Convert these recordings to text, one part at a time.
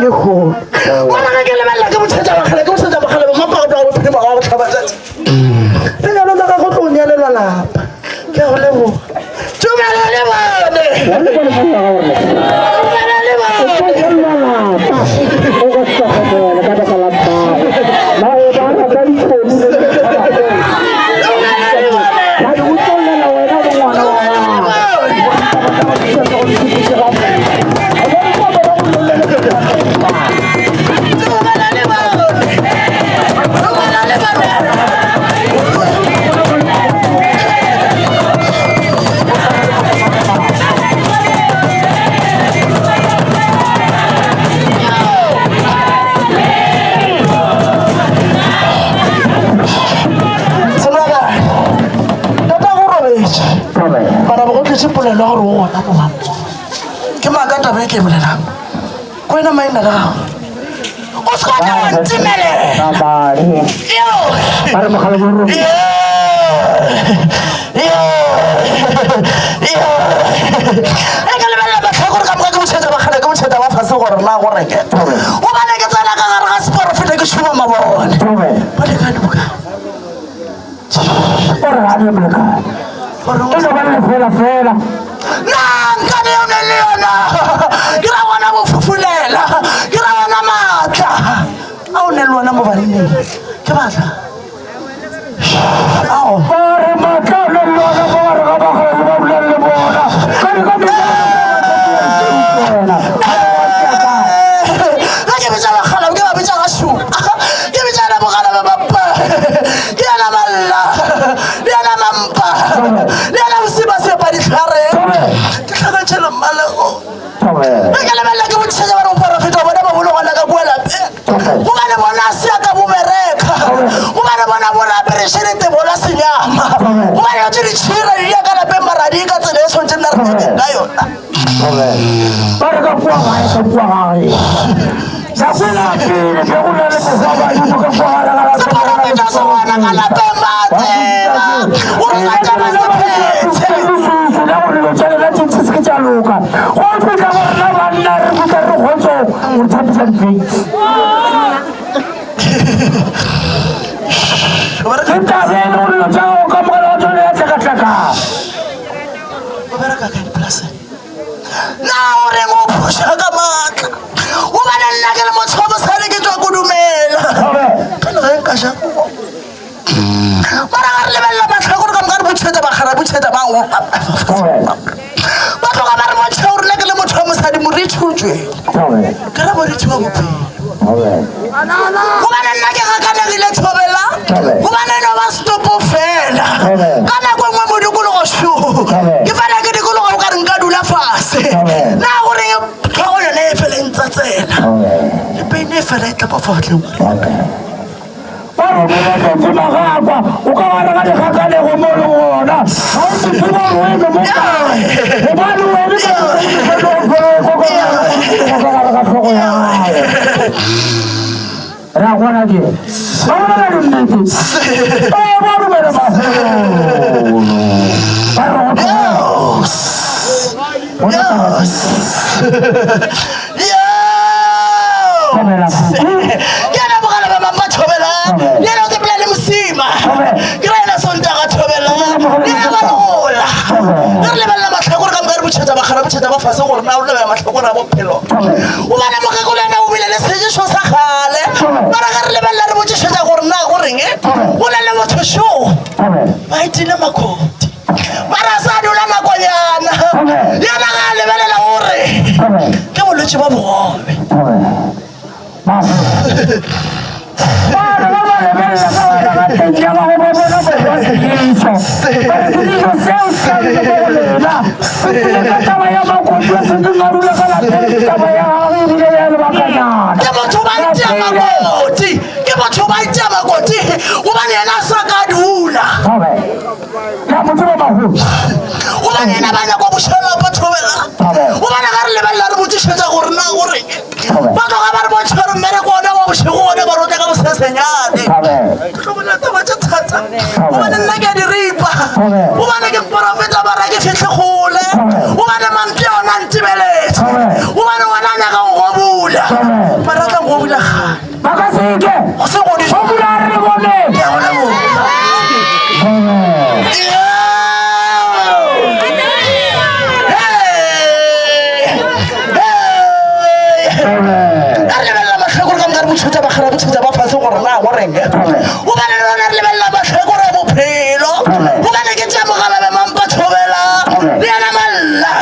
ke go mara ke le balla ke bothata ba kgale mapa ga go phema ga go tlhaba tsatsi re ga lona ka go tlonya le lapa ke go lebo tumela le bone sepolelo gore o gona moga ke makata be ke bolelang ko wena maina gago o se kgona go ntimelela e ke lebelela batlhakore ka moka ke bošhetša bakgale ke bošhetša ba fase gore na go reke o bane ke tsena ka gare ga seporofete ke šoma mabone bale ka duka fela nanka le yone le yona ke ra bona bofufulela ke ra bona maatla a o ne le wona mo banneng ke batla ao gore maatla le lona mo gare ga bagale ba bolela le bona ga ke betsa bagala ke ba betsa ga supa ke betsa na bogala ba bapa ke yana malla le yana mampa le yana bosiba sepa ditlhare ke tlhakatšhela mmalego e ka lebelela ke botšhetša bare boporofeta bona ba bologona ka bua lape gobane bona se ya ka bomereka gobane bona bona aperešenete bola senyama gobane yo tse ditšhira di ya ka lapeng maradi ka tsela e tshwanetse nna re ka yona bare ka kua gae ka kua gae sakwelapele ke go na le mosabadimo ka kuagala seporofeta se bona ka lapeng matsela gore ka taba sephete la gore lo tšhalela tšentse se ke tša loka go fitlha gorena banna re fitlha re kgotso gore tshapisa difeisi ke tabele gore lo tšago ka mogala wa tsone ya tlhakatlhaka na o reng o phoša ka maatla o bane nna ke le motho wa mosadi ke tswa kodumela ka legeng ka šako mara ga re lebelela matlhakore ka moka re botšhetša bagara botšhetša bao ba tloga ba re motšha o rena ke le motho wa mosadi moritši o tswele ke ra moritši wa bophelo gobane nna ke gakanegile thobela gobane no ba stopo fela ka nako engwe mo dikologo sho ke fana ke dikologo o ka re nka dula fase na gore tlhogo yone e feleng tsa tsela le peine e fela e tlapa fatleng baromelatsatsi magakwa o ka bana ka dikgakanego mo le gona ga o setseba wene mo kae gobane wene ka tlhogo ya gae re a kgona ke ba bona le nnete ba romele kena bogala ba mampa thobela lena o tsepela le mosima ke ra ena sontaga thobela lena ba logola ge re lebelela matlhakore ka moka re botšhetša bagara botšhetša ba fase gore na o lebela matlhakore a bophelo o bana mokekolo ena o bile le sejišo sa gale mara ge re lebelela re botšišetša gore na go reng o na le motho šo ba etile makoti mara sa dula nakonyana yena ga a lebelela gore ke bolwetse ba bogobe ke motho ba itea makoti gobane yena sa ka dula gobane yena ba nyako bošhelapa thobela gobane ga re lebelela re botsišetša gore na gore ba tloga ba re bontšha gore mmereko one wa bošego one ba rote ka bosesenyane ke tlo bolela taba tše thata gobane nna ke a diripa gobane ke porofeta bara ke fitlhe gole gobane mampe yona ntebeletse gobane ngwana a nyaka go gobula bula mara tla go bula ga Baka seke. go se go di Go bula re bone. ke bona mo Bucheta ba khara bucheta ba fase gore na go reng o ba le rona re lebella ba tlhekore bophelo o ba le ke tsa mogala ba mampa thobela le yana malla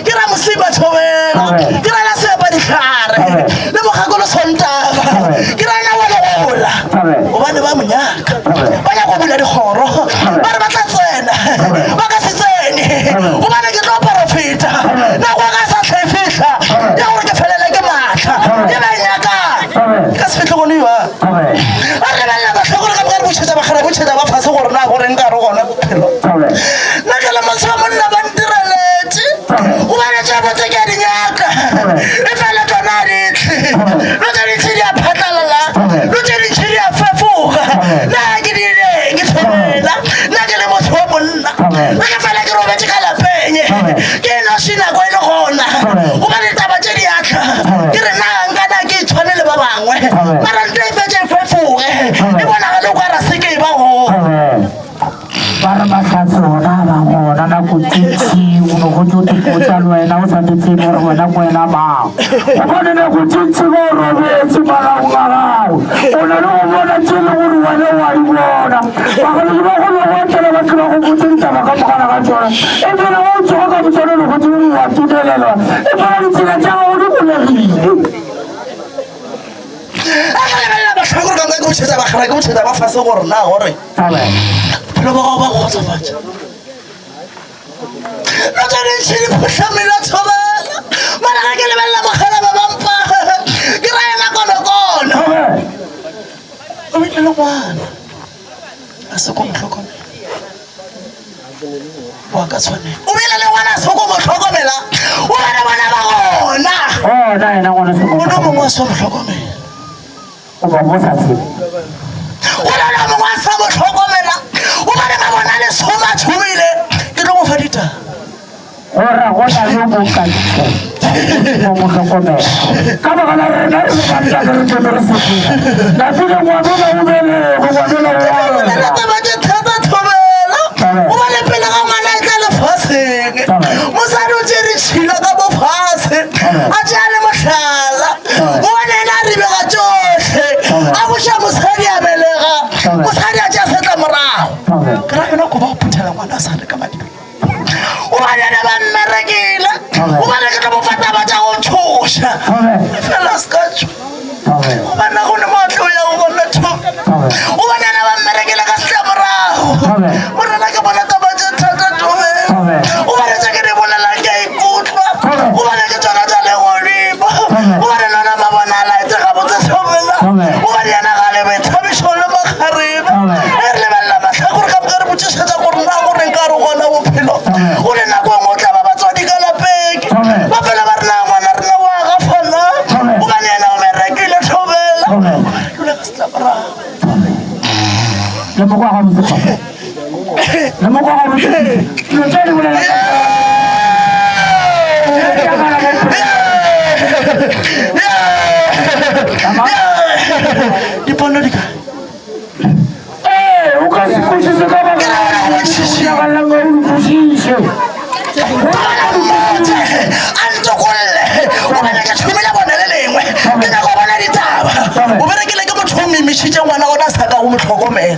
ke ra musiba thobela ke ra la sepa dikhare le mogakolo sontaga ke ra na wala gola o ba ne ba monyaka ba ya go bula dikgoro ba re ba tla tsena ba ka se tsene o ba ne ke tlo profita na go ka sa tlhefihla ya gore ke felele ke matla ke ba nyaka ka se fitlhe gone ba a re balla ba tlhokole ka mogare bošhetša ba kgara bošhetša ba fase gore na gore nka re gona bophelo nna ke le motho wa monna ba ntireletse go banetša botse ke a dinyaka e fela tsona a ditlhe lo tse ditšhi di a phatlalala lo tse ditšhi di a fefoga na ke dileng ke thobela nna ke le motho wa monna nna ke fela ke robetse ka lapeng ke noši nako e le gona go ba ditaba tše diatla ke re na nkana ke tshwane le ba bangwe mara nto e fetse e fefoge e bonagale o ka ra se ke e ba gona ba re mahlatse gona ba gona nako tšintši o ne go tse o tepotsa le wena o sa tetsebe gore wena ko wena mang o bone nako tšintši ba o robetse malaong a gago o na le go bona tse le gore wena wa di bona bagaledi ba golo go atela batho ba go botse ditaba ka mogala ka tsona e fela o tsoga ka botsone le go tsebe wa tutelelwa e fela ditsela tša gago di bulegile a ga lebelela batlhakore ka nka ke bošhetša ba kgara ke bošhetša ba fase gore na gore bophelo ba gago ba kgotsofatša no tshwanetse diphotlhamela tshobela mara ga ke lebelela mogala ba bampa ke ra ena konokono o bile le ngwana a se ko motlhokomela wa ka tshwanela o bile le ngwana a se ko motlhokomela o bana bona ba gona o no mongwe a se motlhokomela o ba mo sa tsebe go lona mongwe a sa motlhokomela o bane ba bona le soma tshomile ke tlo mo fa ditaba ora go na le mo ka mo mo hlokomela ka ba la rena re ba tla re tsene re sepela la tsene mo ba ba ubele go ba le la taba ke thata thobela o ba le pele ga ngwana e tla le faseng mosadi o tsere tshila ka bo fase a tsale mohlala o ba nena a ribega tsohle a boša mosadi a belega mosadi a tša setla morago ke ra yona ko ba go phuthela ngwana a sa re ka madibeng o ba nena ba mmerekile o ba le ke tla bofata ba tša go tshoša fela se ka tsho o ba nna gone maatlo ya go bona thobe o ba nena ba mmerekile ka setla morago morena ke bona taba tše thata tobe o ba le tša ke di bolelang ke a ikutlwa o ba le ke tsona tša legodimo o ba le nona ba bona laetse ga botse thobela o ba le yana gale boithabišo le makgarebe e re lebelela matlhakore ka moka re botšišetša gore na gore nka re gona bophelo o le nako engwe o tla ba batswadi ka lapeng ba fela ba re na ngwana rena wa gafana o ba le yena o merekile thobela dula ka setlamorago le mo kwa ga botse le mo kwa ga botse dilo tse di bolela dipono di ka o ka se khušise ka ba ga la go khušise a ntsokolle o bana ka tshomela bona le lengwe ke nyaka go bona ditaba o berekile ke motho o memišitše ngwana gona a sa ka go motlhokomela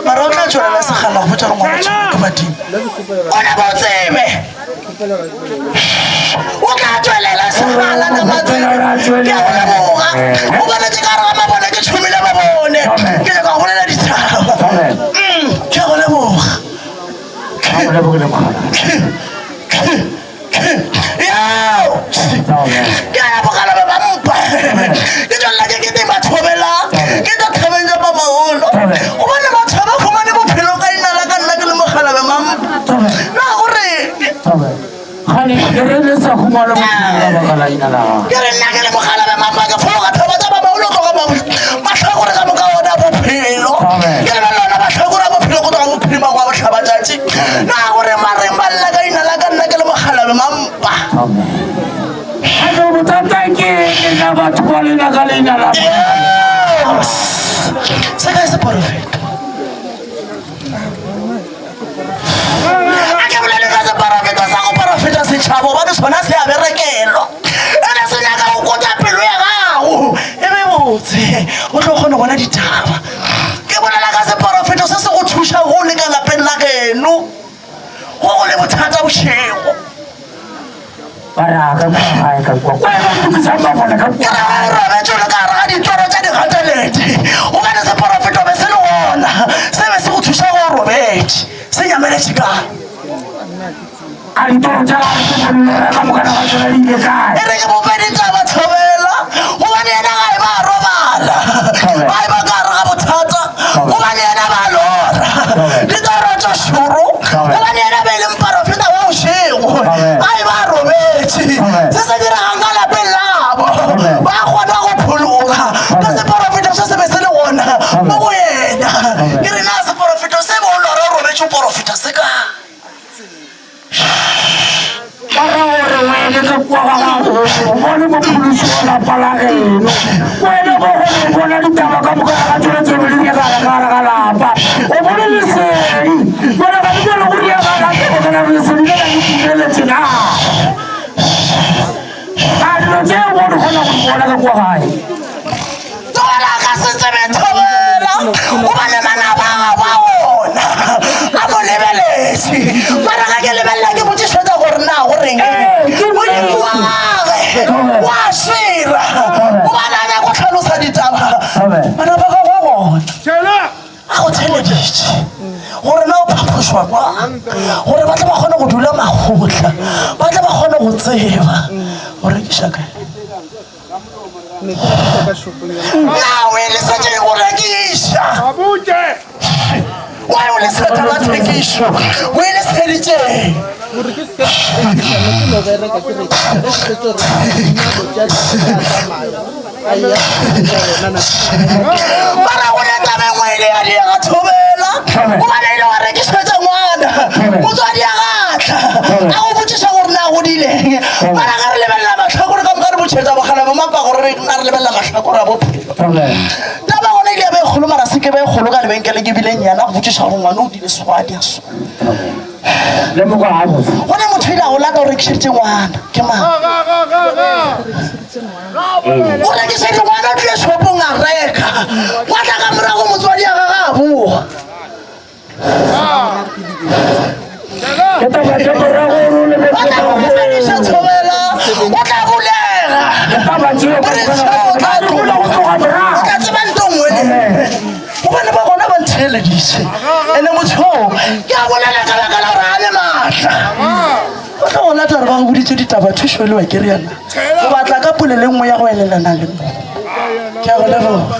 mara o tla tswelela segala go botsa re ngwana tshoko ke badimo o na ba o tsebe o ka tswelela segala ka matsebe ke a go leboga o bonetse ka re ga mabone ke tshomile mabone ke nyaka go bolela ditaba ke a go leboga ke a bogala ba bampa ke tswalela ke kete bathobela ke tsa thabeng ja ba magolo go bane batho ba khomane bophelo ka inala ka nna ke le mogala ba mampa na gore gane ke re le sa khumalo ba ga la ina la ke re nna ke le mogala ba mampa ke fologa thaba tsa ba magolo go ba matlhakore ka moka ona bophelo ke le lona matlhakore a bophelo go tloga bophirima go a botlhabatšatši na gore mareng ba lla ka inala ka nna ke le mogala ba mampa Aduh, betul-betul ina batho ba lena ka leina la se ka se profeta a ke bolele ka se profeta sa go profeta setšhaba ba di sona se a berekelo ene se nyaka go kota pelo ya gago e be botse o tlo kgone bona ditaba ke bolela ka se profeta se se go thuša go le ka lapeng la geno go le bothata bošego Para ka hai ka kwa kwa sa ba bona ka kwa ra tšhola ka ra ditoro tša dikgatelete o ka ne se profeta be se le gona se be se go thuša go robetše se nyameletše ka a ditoro tša ka mokana ga tsona di ile kae e re ke bopedi tša bathobela gobane yena ga e ba robala ba e ba ka re ga bothata gobane yena ba lora ditoro tša šoro gobane yena be e leng profeta wa bošego ga e ba robetše se se diragang ka lapeng labo ba kgona go phologa ka seporofeta se se be se le gona mo go yena ke re na seporofeta se bo lora o robetše porofeta se ka para gore wena ka kwa ga bone mo polisi wa lapa la geno wena bo gone bona ditaba ka mokana ga tsone tse bedi ka lapa o bone lesedi bona ka dilo go dia ga ke bona lesedi le la dipuleletse na a dilo tse o bona gona go bona ka kwa gae tona ka se tsebe thobela o bane mana ba ona a mo lebeletše mara ga ke lebelela ke botšišetša gore na go reng modimo wa gage wa šira o bananya go tlhalosa ditaba bana ba gagwa gona a go theleditše gore na o phaphošwa kwa gore ba tle ba kgone go dula magotla ba tle ba kgone go tseba gore ke šakae nawe lesetše go rekiša wa o leseta la thekišo o e leseditšeng bara go letabengwele ya diega thobela o banaile wa rekišetša ngwana motswadi ya gatla a go botšiša gore na godileng bara ga re lebelela matlhakore ka moka re botšhetša bogala bomapa gore na re lebelela matlhakore a bophelo taba gona ile ya ba e kgolo mara se ke ba e kgolo ka lebenkele ke bileng yana go botšiša gore ngwana o dile swadi a gone motho ile a go lata o rekišeditše ngwana ke mang o rekišeditše ngwana o dile shopong a reka wa tla ka morago motswadi ya gaga a boa o tla go bofediša thobela o tla bulega o tla tseba ntongwele o bane ba gona ba ntheleditše ande motho ke a bolela ka baka la gore a le maatla o tla go lata gore ba go boditše ditaba thušo le wa keriana o batla ka pole le nngwe ya go elelana le mo ke a go leboga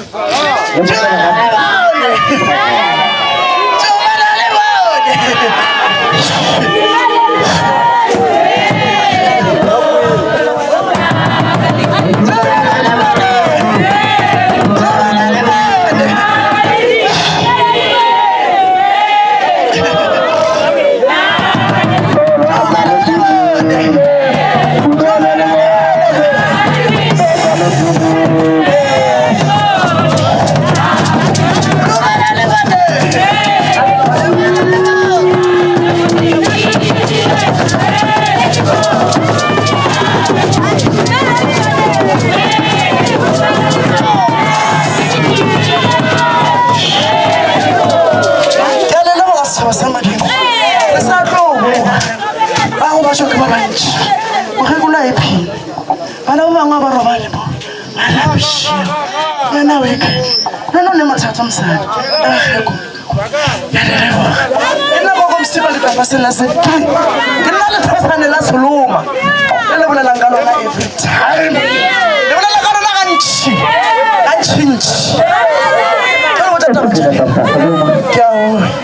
Pasela se ke nna le phasane la Soloma le bolelang ka lona every time le bolela ka lona gantši ke a